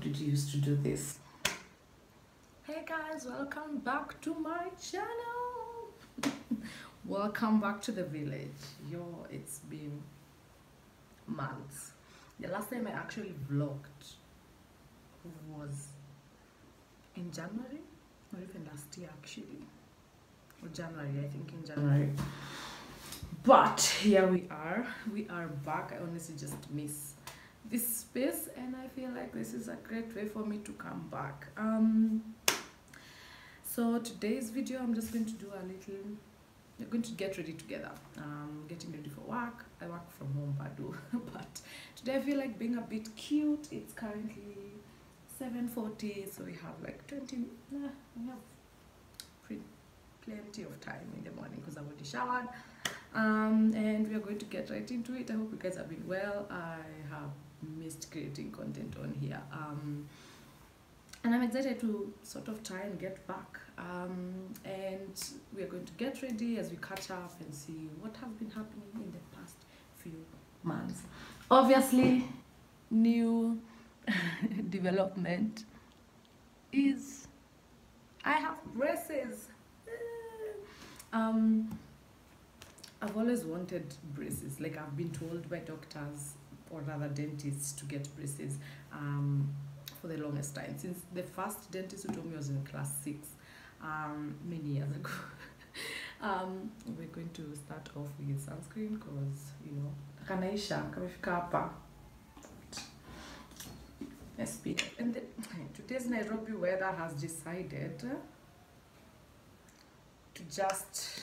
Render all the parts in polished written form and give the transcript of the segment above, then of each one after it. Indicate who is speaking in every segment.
Speaker 1: did you used to do this? Hey guys, welcome back to my channel. Welcome back to the village. Yo, it's been months. The last time I actually vlogged was in January, or even last year actually, or January, I think in January. But here we are back. I honestly just miss this space, and I feel like this is a great way for me to come back. So today's video, I'm just going to do a little, we're going to get ready together. Getting ready for work. I work from home, but today I feel like being a bit cute. It's currently 7:40, so we have like we have plenty of time in the morning because I've already showered. And we are going to get right into it. I hope you guys have been well. I have missed creating content on here, and I'm excited to sort of try and get back, and we are going to get ready as we catch up and see what has been happening in the past few months. Obviously, new development is I have braces. I've always wanted braces. Like, I've been told by doctors or rather dentists to get braces for the longest time. Since the first dentist who told me was in class 6 many years ago. We're going to start off with sunscreen because, you know, kanaisha kamefika hapa. Let's speak. And today's Nairobi weather has decided to just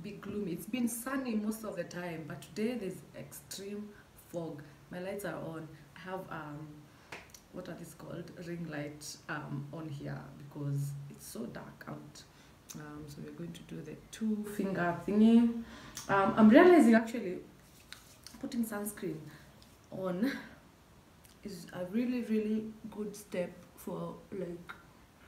Speaker 1: be gloomy. It's been sunny most of the time, but today there's extreme fog. My lights are on. I have what are these called, ring light on here because it's so dark out. So we're going to do the 2-finger thingy. I'm realizing actually putting sunscreen on is a really good step for like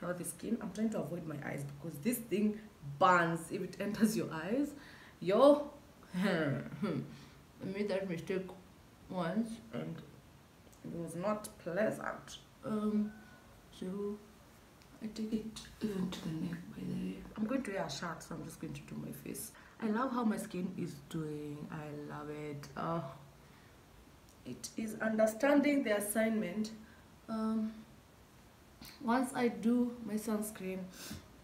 Speaker 1: healthy skin. I'm trying to avoid my eyes because this thing burns if it enters your eyes. Yo, I made that mistake once and it was not pleasant. So I take it even to the neck, by the way. I'm going to wear a shirt, so I'm just going to do my face. I love how my skin is doing. I love it. It is understanding the assignment. Once I do my sunscreen,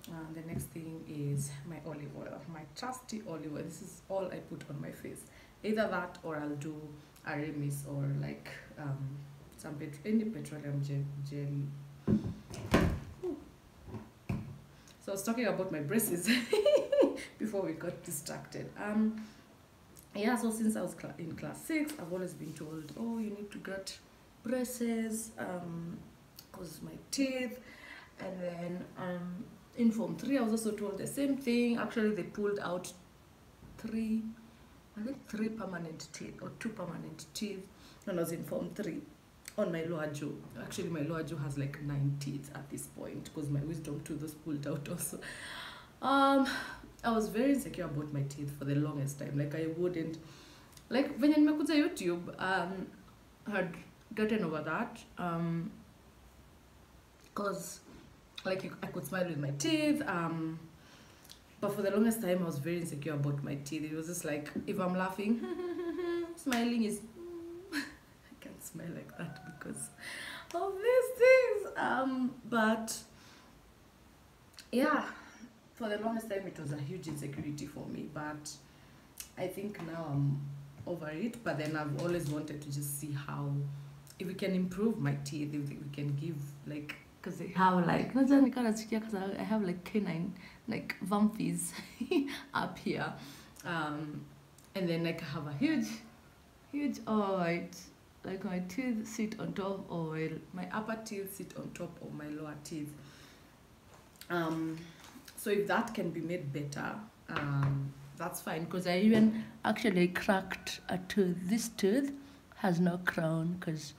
Speaker 1: the next thing is my olive oil, my trusty olive oil. This is all I put on my face. Either that or I'll do a remis or like any petroleum jelly. So I was talking about my braces before we got distracted. Yeah, so since I was in class 6, I've always been told, oh, you need to get braces because my teeth. And then in Form 3, I was also told the same thing. Actually, they pulled out 3 permanent teeth or 2 permanent teeth when I was in Form 3 on my lower jaw. Actually, my lower jaw has like 9 teeth at this point because my wisdom tooth was pulled out also. I was very insecure about my teeth for the longest time. Like, I wouldn't, like, when nimekuja YouTube, had gotten over that because like I could smile with my teeth, but for the longest time I was very insecure about my teeth. It was just like, if I'm laughing, smiling is I can't smile like that because of these things. But yeah, for the longest time it was a huge insecurity for me, but I think now I'm over it. But then I've always wanted to just see how, if we can improve my teeth, if we can give like, because I have like, I have like canine, like vampies up here, and then like I have a huge oil, like my teeth sit on top of oil, my upper teeth sit on top of my lower teeth. So if that can be made better, that's fine, because I even actually cracked a tooth. This tooth has no crown because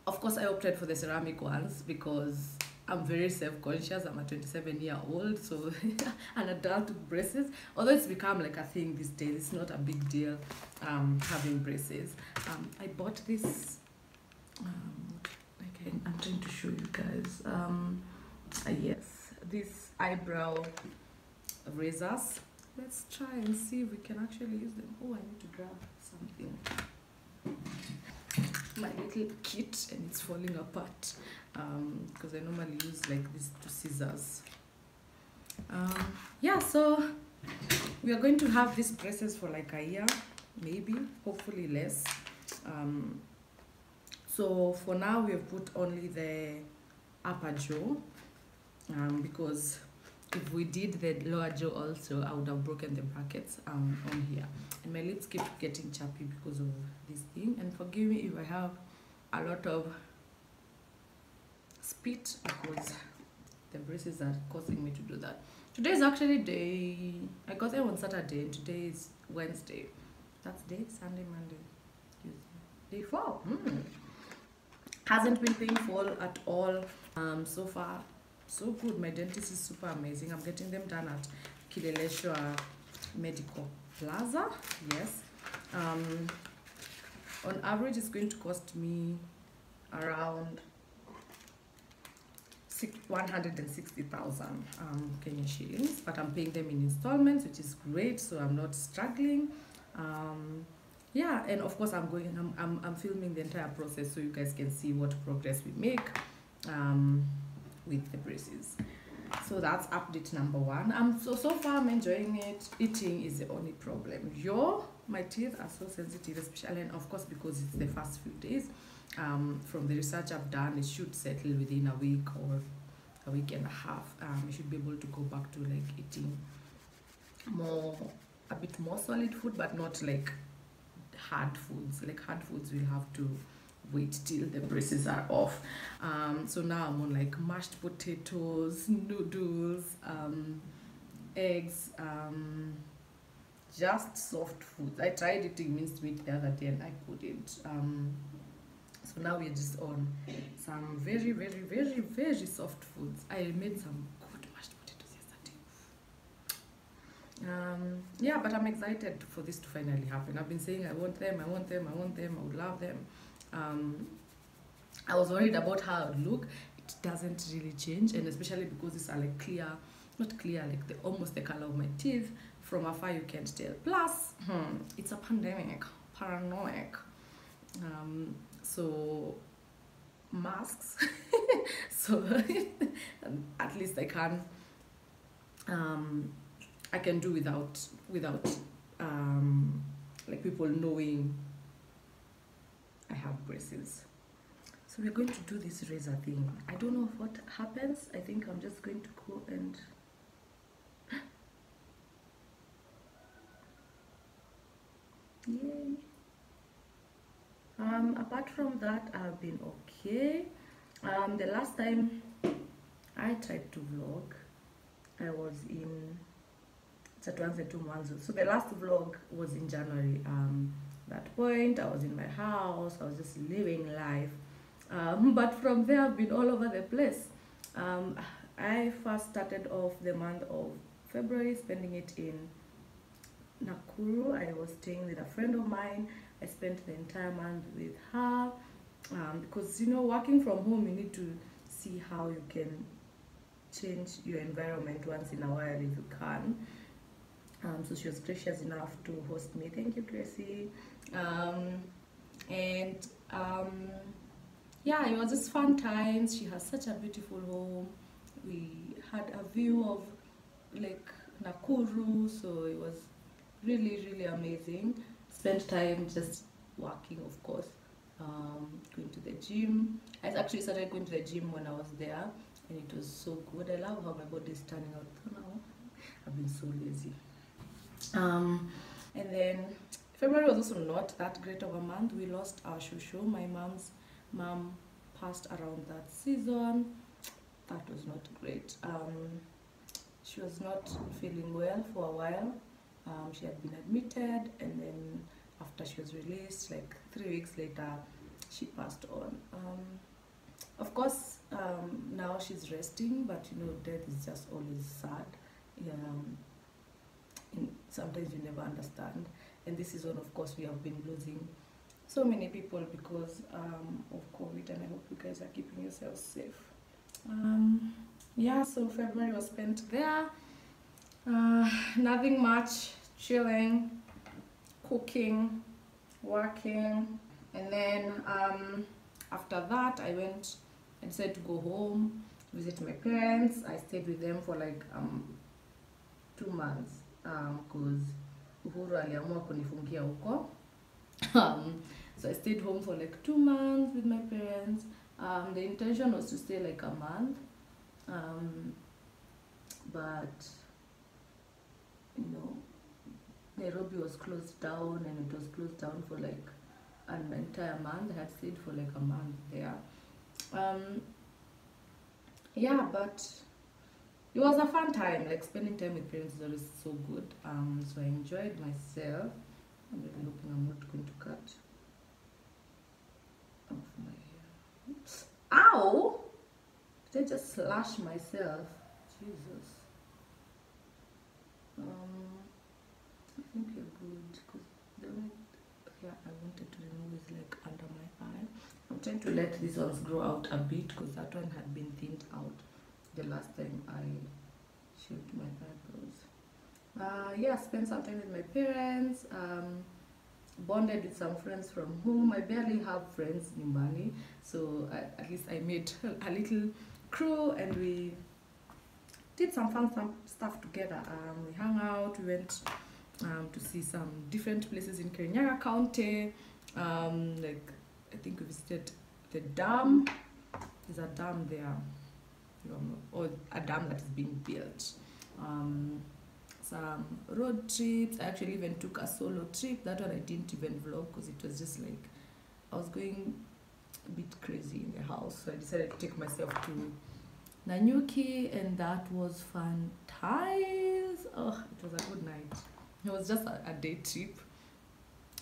Speaker 1: of course I opted for the ceramic ones because I'm very self-conscious. I'm a 27-year-old, so an adult with braces. Although it's become like a thing these days, it's not a big deal having braces. I bought this. I'm trying to show you guys. Yes, these eyebrow razors. Let's try and see if we can actually use them. Oh, I need to grab something. My little kit, and it's falling apart because I normally use like these two scissors. Yeah, so we are going to have these braces for like a year, maybe, hopefully less. So for now we have put only the upper jaw because if we did the lower jaw also, I would have broken the brackets on here. And my lips keep getting chappy because of this thing. And forgive me if I have a lot of spit because the braces are causing me to do that. Today is actually I got them on Saturday and today is Wednesday. That's day, Sunday, Monday, Tuesday. Day 4. Hasn't been painful at all. So far, so good. My dentist is super amazing. I'm getting them done at Kileleshwa Medical Plaza. Yes. On average, it's going to cost me around 160,000 Kenya shillings, but I'm paying them in installments, which is great. So I'm not struggling. Yeah, and of course I'm filming the entire process so you guys can see what progress we make with the braces. So that's update number 1. So far I'm enjoying it. Eating is the only problem. My teeth are so sensitive, especially, and of course because it's the first few days. From the research I've done, it should settle within a week or a week and a half. I should be able to go back to like eating a bit more solid food, but not like hard foods. Like hard foods will have to wait till the braces are off. So now I'm on like mashed potatoes, noodles, eggs, just soft foods. I tried eating minced meat the other day and I couldn't. So now we're just on some very, very, very, very soft foods. I made some good mashed potatoes yesterday. Yeah, but I'm excited for this to finally happen. I've been saying I want them, I would love them. I was worried about how I would look. It doesn't really change, and especially because these are like clear, not clear, like almost the color of my teeth. From afar you can't tell. Plus, it's a pandemic, paranoid. So masks. So at least I can do without like people knowing I have braces. So we're going to do this razor thing. I don't know what happens. I think I'm just going to go and yay. Apart from that, I've been okay. The last time I tried to vlog, I was in so the last vlog was in January. That point I was in my house, I was just living life, but from there I've been all over the place. I first started off the month of February spending it in Nakuru. I was staying with a friend of mine. I spent the entire month with her because working from home, you need to see how you can change your environment once in a while if you can. So she was gracious enough to host me. Thank you, Gracie. Yeah, it was just fun times. She has such a beautiful home. We had a view of like Nakuru, so it was really, really amazing. Spent time just working, of course, going to the gym. I actually started going to the gym when I was there, and it was so good. I love how my body is turning out now. I've been so lazy. And then February was also not that great of a month. We lost our shushu. My mom's mom passed around that season. That was not great. She was not feeling well for a while. She had been admitted, and then after she was released, like 3 weeks later, she passed on. Of course, Now she's resting, but you know, death is just always sad. Yeah, sometimes you never understand. And this season, of course, we have been losing so many people because of COVID, and I hope you guys are keeping yourselves safe. Yeah, so February was spent there. Nothing much, chilling, cooking, working, and then after that I decided to go home, visit my parents. I stayed with them for like 2 months because Uhuru aliamua kunifungia huko. So I stayed home for like 2 months with my parents. The intention was to stay like a month, but you know, Nairobi was closed down, and it was closed down for like an entire month. I had stayed for like a month there. Yeah, but it was a fun time. Like spending time with parents is always so good. So I enjoyed myself. I'm really hoping I'm not going to cut off my hair. Oops. Ow! Did I just slash myself? Jesus. I think you're good because the only hair I wanted to remove is like under my eye. I'm trying to let these ones grow out a bit because that one had been thinned out the last time I shaved my eyebrows. Yeah, spent some time with my parents. Bonded with some friends from home. I barely have friends in Nyumbani, so at least I made a little crew and we did some fun stuff together. We hung out, we went to see some different places in Kirinyaga County. Like I think we visited the dam. There's a dam there, or a dam that is being built. Some road trips. I actually even took a solo trip. That one I didn't even vlog because it was just like I was going a bit crazy in the house, so I decided to take myself to Nanyuki, and that was fun times. Oh, it was a good night. It was just a day trip,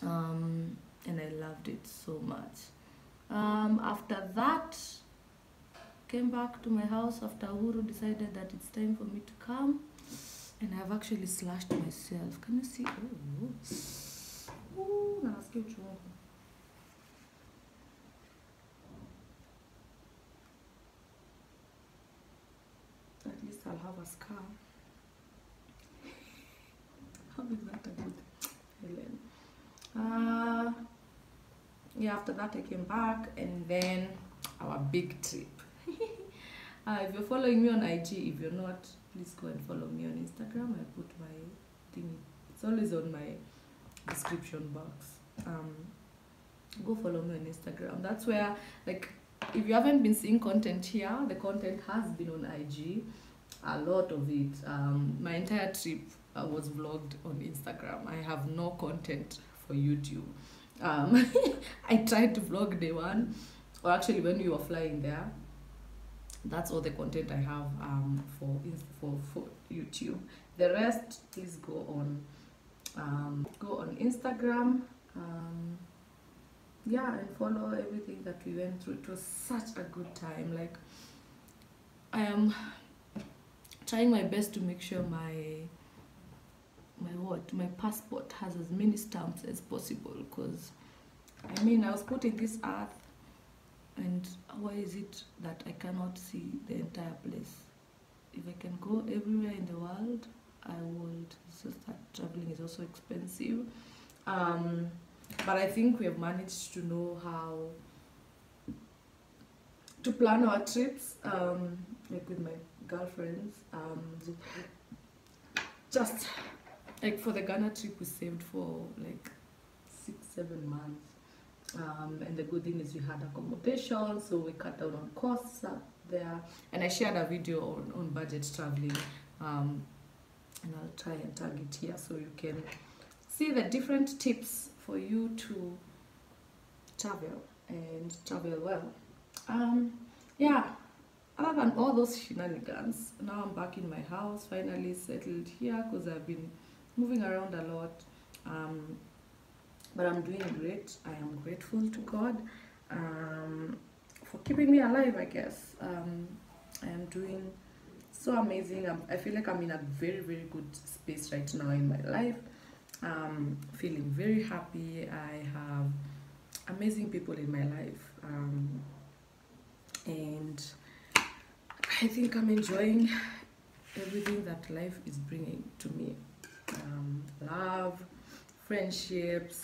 Speaker 1: and I loved it so much. After that, came back to my house after Uhuru decided that it's time for me to come. And I've actually slashed myself. Can you see? Oh, nasikia uchungu. At least I'll have a scar. How is that a good Helen? Yeah, after that I came back, and then our big trip. If you're following me on IG, if you're not, please go and follow me on Instagram. I put my thing, it's always on my description box. Go follow me on Instagram. That's where, like, if you haven't been seeing content here, the content has been on IG, a lot of it. My entire trip was vlogged on Instagram. I have no content for YouTube. I tried to vlog day one, or actually when we were flying there. That's all the content I have for YouTube. The rest, please go on Instagram. Yeah, and follow everything that we went through. It was such a good time. Like, I am trying my best to make sure my passport has as many stamps as possible, because I mean, I was put in this earth, and why is it that I cannot see the entire place? If I can go everywhere in the world, I would. It's just that traveling is also expensive. But I think we have managed to know how to plan our trips, like with my girlfriends. Just like for the Ghana trip, we saved for like 6-7 months. And the good thing is we had accommodation, so we cut down on costs up there. And I shared a video on budget traveling, and I'll try and tag it here so you can see the different tips for you to travel and travel well. Yeah, other than all those shenanigans, now I'm back in my house, finally settled here, because I've been moving around a lot. But I'm doing great. I am grateful to God for keeping me alive, I guess. I am doing so amazing. I feel like I'm in a very, very good space right now in my life. Feeling very happy. I have amazing people in my life. And I think I'm enjoying everything that life is bringing to me. Love, friendships.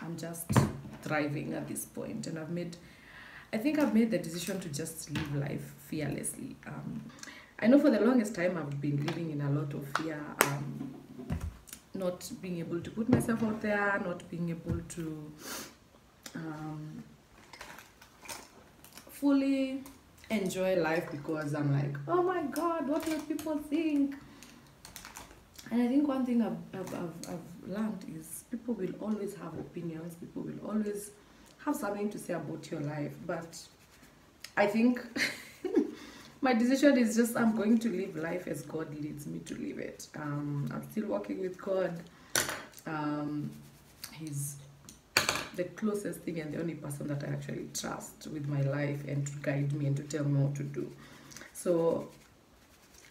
Speaker 1: I'm just thriving at this point, and I think I've made the decision to just live life fearlessly. I know for the longest time I've been living in a lot of fear, not being able to put myself out there, not being able to fully enjoy life, because I'm like, oh my God, what will people think? And I think one thing I've learned is people will always have opinions, people will always have something to say about your life. But I think my decision is just I'm going to live life as God leads me to live it. I'm still working with God. He's the closest thing and the only person that I actually trust with my life and to guide me and to tell me what to do. So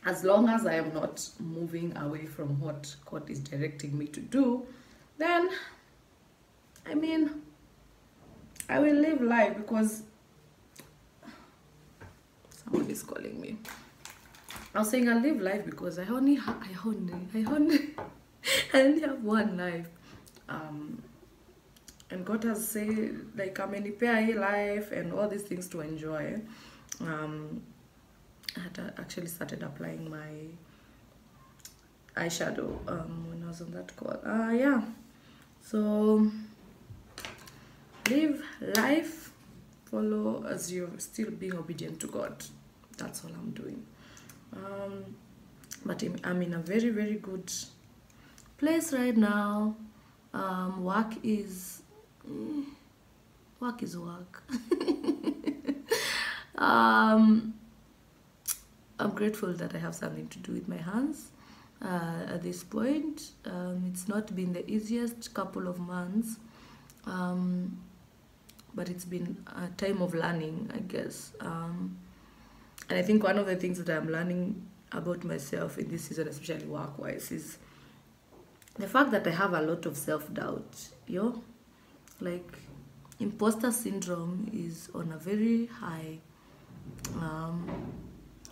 Speaker 1: as long as I am not moving away from what God is directing me to do, then, I mean, I will live life, because someone is calling me. I was saying I'll live life because I only have one life. And God has said, like, amenipea life and all these things to enjoy. I had actually started applying my eyeshadow when I was on that call. Yeah. So live life, follow as you're still being obedient to God. That's all I'm doing. But I'm in a very, very good place right now. Work is work. I'm grateful that I have something to do with my hands at this point. It's not been the easiest couple of months, but it's been a time of learning, I guess. And I think one of the things that I'm learning about myself in this season, especially work-wise, is the fact that I have a lot of self-doubt. Like, imposter syndrome is on a very high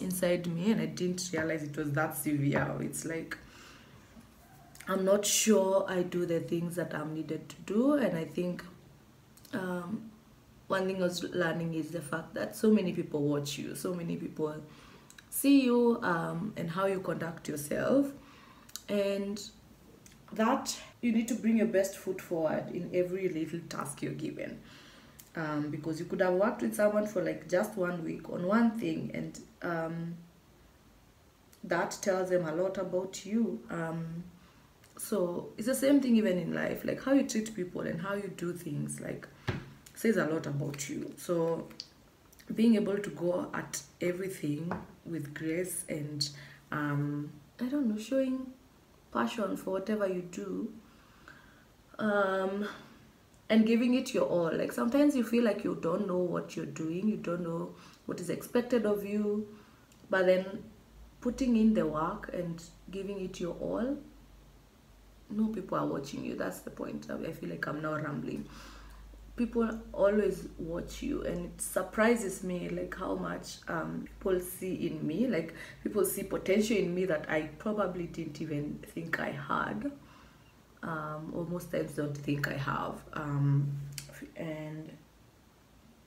Speaker 1: inside me, and I didn't realize it was that severe. It's like I'm not sure I do the things that I'm needed to do. And I think one thing I was learning is the fact that so many people watch you, so many people see you, and how you conduct yourself, and that you need to bring your best foot forward in every little task you're given. Because you could have worked with someone for like just 1 week on one thing, and that tells them a lot about you. So it's the same thing even in life, like how you treat people and how you do things, like, says a lot about you. So being able to go at everything with grace and I don't know, showing passion for whatever you do, and giving it your all. Like, sometimes you feel like you don't know what you're doing, you don't know what is expected of you, but then putting in the work and giving it your all, no people are watching you. That's the point. I feel like I'm now rambling. People always watch you, and it surprises me like how much people see in me. Like, people see potential in me that I probably didn't even think I had, or most times don't think I have, and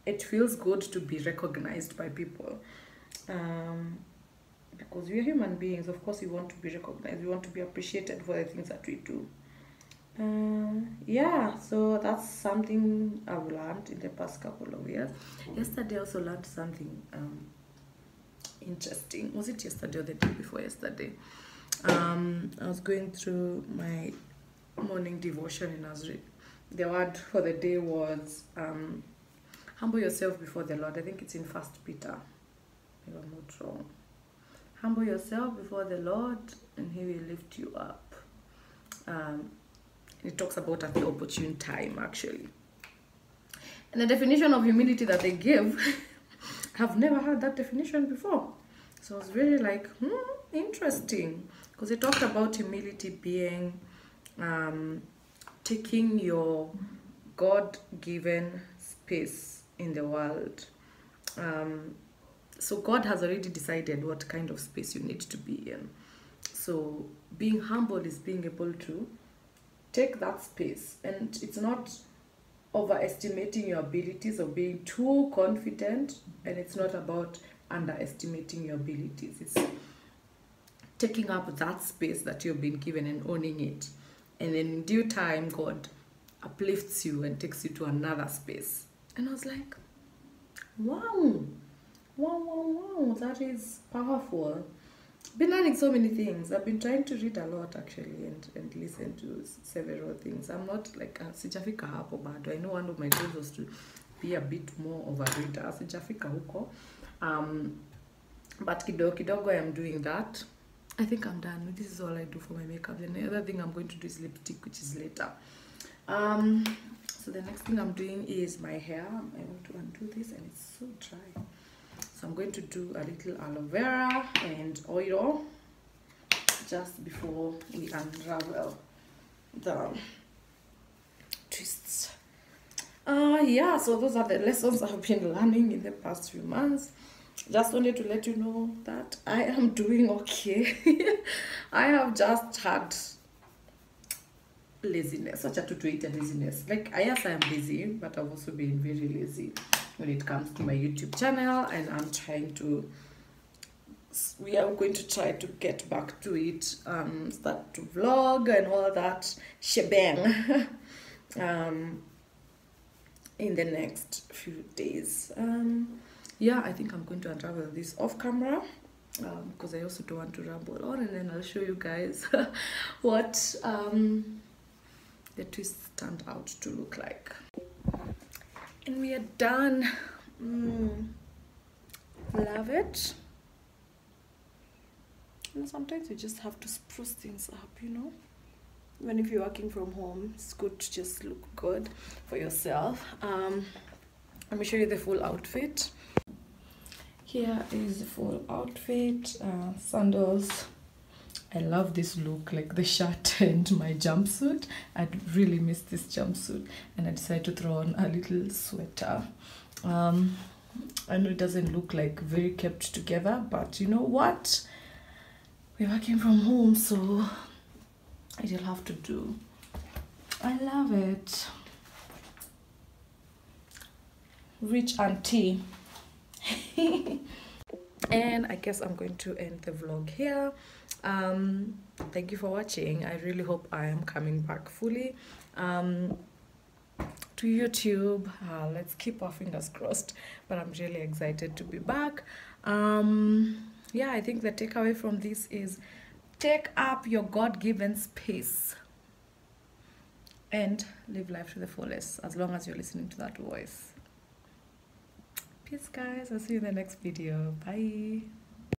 Speaker 1: it feels good to be recognized by people, because we're human beings. Of course we want to be recognized, we want to be appreciated for the things that we do. Yeah, so that's something I've learned in the past couple of years. Yesterday I also learned something interesting. Was it yesterday or the day before yesterday? I was going through my morning devotion, and the word for the day was humble yourself before the Lord. I think it's in 1 Peter, if I'm not wrong. Humble yourself before the Lord and he will lift you up. It talks about at the opportune time, actually. And the definition of humility that they give, I've never heard that definition before. So I was really like, interesting. Because they talked about humility being taking your God-given space in the world. So God has already decided what kind of space you need to be in. So being humble is being able to take that space, and it's not overestimating your abilities or being too confident, and it's not about underestimating your abilities. It's taking up that space that you've been given and owning it, and in due time God uplifts you and takes you to another space. And I was like, wow, that is powerful. Been learning so many things. I've been trying to read a lot actually, and listen to several things. I'm not like sijafika hapo bado. I know one of my goals was to be a bit more of a reader. Sijafika huko. But kidogo I am doing that. I think I'm done. This is all I do for my makeup. And the other thing I'm going to do is lipstick, which is later. So the next thing I'm doing is my hair. I want to undo this and it's so dry. So I'm going to do a little aloe vera and oil just before we unravel the twists. Yeah, so those are the lessons I've been learning in the past few months. Just wanted to let you know that I am doing okay. I have just had laziness, such a laziness. Like, yes, I am busy, but I've also been very lazy when it comes to my YouTube channel, and I'm trying to, we are going to try to get back to it, start to vlog and all that shebang in the next few days. Yeah, I think I'm going to unravel this off camera because I also don't want to ramble on, and then I'll show you guys what the twists turned out to look like. And we are done. Love it. And sometimes you just have to spruce things up, you know. Even if you're working from home, it's good to just look good for yourself. Let me show you the full outfit. Here is the full outfit. Sandals. I love this look, like the shirt and my jumpsuit. I really miss this jumpsuit, and I decided to throw on a little sweater. I know it doesn't look like very kept together, but you know what? We're working from home, so it'll have to do. I love it. Rich auntie. And I guess I'm going to end the vlog here. Thank you for watching. I really hope I am coming back fully to YouTube. Let's keep our fingers crossed, but I'm really excited to be back. Yeah, I think the takeaway from this is take up your God-given space and live life to the fullest, as long as you're listening to that voice. Peace, guys. I'll see you in the next video. Bye.